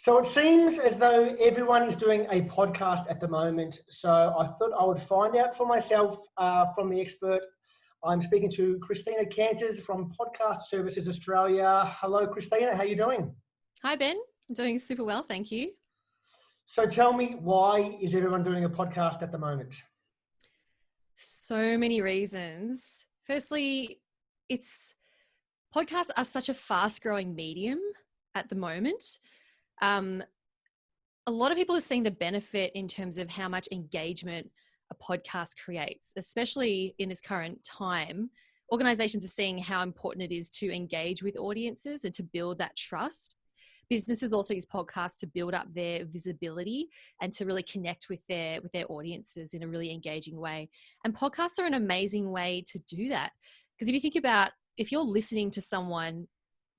So it seems as though everyone is doing a podcast at the moment. So I thought I would find out for myself from the expert. I'm speaking to Christina Canters from Podcast Services Australia. Hello, Christina. How are you doing? Hi, Ben. I'm doing super well, thank you. So tell me, why is everyone doing a podcast at the moment? So many reasons. Firstly, podcasts are such a fast-growing medium at the moment. A lot of people are seeing the benefit in terms of how much engagement a podcast creates, especially in this current time. Organizations are seeing how important it is to engage with audiences and to build that trust. Businesses also use podcasts to build up their visibility and to really connect with their audiences in a really engaging way. And podcasts are an amazing way to do that. Because if you think about, if you're listening to someone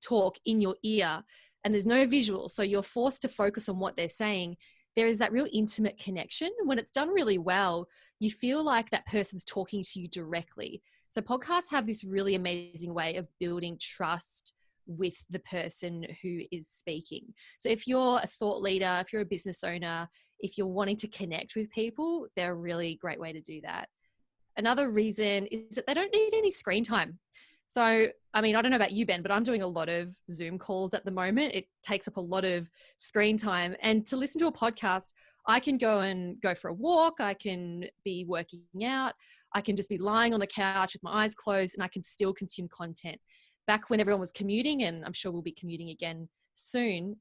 talk in your ear and there's no visual, so you're forced to focus on what they're saying, there is that real intimate connection. When it's done really well, you feel like that person's talking to you directly. So podcasts have this really amazing way of building trust with the person who is speaking. So if you're a thought leader, if you're a business owner, if you're wanting to connect with people, they're a really great way to do that. Another reason is that they don't need any screen time. So, I mean, I don't know about you, Ben, but I'm doing a lot of Zoom calls at the moment. It takes up a lot of screen time. And to listen to a podcast, I can go for a walk. I can be working out. I can just be lying on the couch with my eyes closed, and I can still consume content. Back when everyone was commuting, and I'm sure we'll be commuting again soon,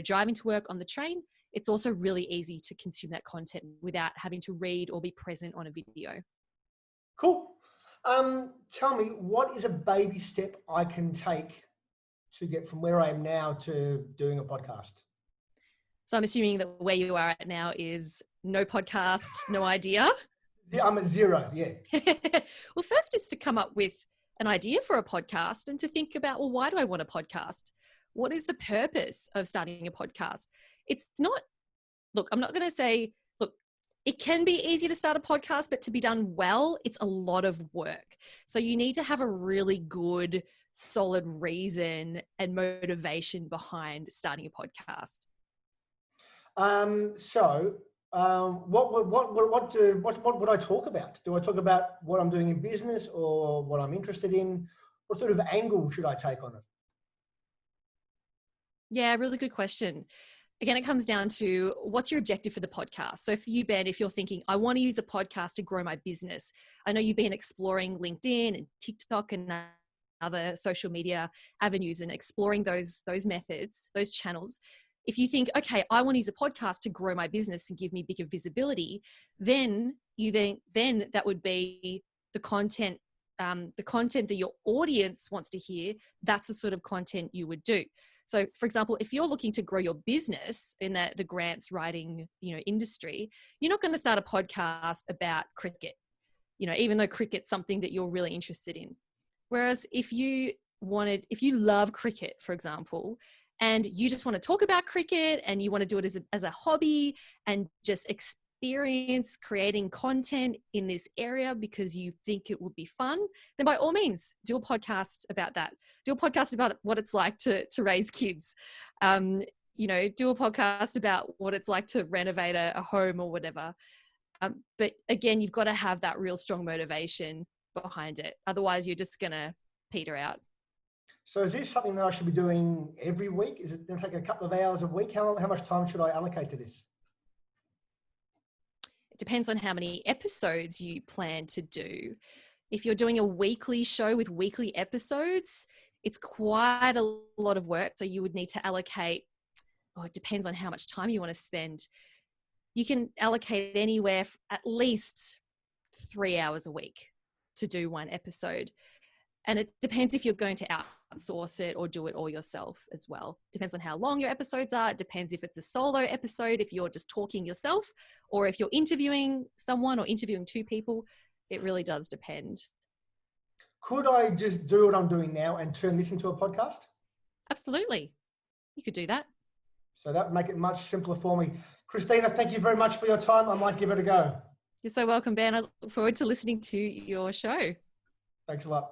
driving to work on the train, it's also really easy to consume that content without having to read or be present on a video. Cool. Tell me, what is a baby step I can take to get from where I am now to doing a podcast? So I'm assuming that where you are at now is no podcast, no idea. Yeah, I'm at zero, yeah. Well, first is to come up with an idea for a podcast and to think about, well, why do I want a podcast? What is the purpose of starting a podcast? It's not, look, I'm not going to say, look, it can be easy to start a podcast, but to be done well, it's a lot of work. So you need to have a really good, solid reason and motivation behind starting a podcast. What would I talk about? Do I talk about what I'm doing in business or what I'm interested in? What sort of angle should I take on it? Yeah, really good question. Again, it comes down to what's your objective for the podcast. So for you, Ben, if you're thinking, I want to use a podcast to grow my business. I know you've been exploring LinkedIn and TikTok and other social media avenues and exploring those methods, those channels. If you think, okay, I want to use a podcast to grow my business and give me bigger visibility, then that would be the content that your audience wants to hear. That's the sort of content you would do. So for example, if you're looking to grow your business in the grants writing, industry, you're not going to start a podcast about cricket, even though cricket's something that you're really interested in. Whereas if you love cricket, for example, and you just want to talk about cricket and you want to do it as a hobby and just experience creating content in this area because you think it would be fun, then by all means, do a podcast about that. Do a podcast about what it's like to raise kids. Do a podcast about what it's like to renovate a home or whatever. But again, you've got to have that real strong motivation behind it. Otherwise, you're just going to peter out. So is this something that I should be doing every week? Is it going to take a couple of hours a week? How much time should I allocate to this? It depends on how many episodes you plan to do. If you're doing a weekly show with weekly episodes, it's quite a lot of work. So you would need to allocate, it depends on how much time you want to spend. You can allocate anywhere at least 3 hours a week to do one episode. And it depends if you're going to outsource it or do it all yourself as well. Depends on how long your episodes are. It depends if it's a solo episode, if you're just talking yourself, or if you're interviewing someone or interviewing two people. It really does depend. Could I just do what I'm doing now and turn this into a podcast? Absolutely. You could do that. So that would make it much simpler for me. Christina, thank you very much for your time. I might give it a go. You're so welcome, Ben. I look forward to listening to your show. Thanks a lot.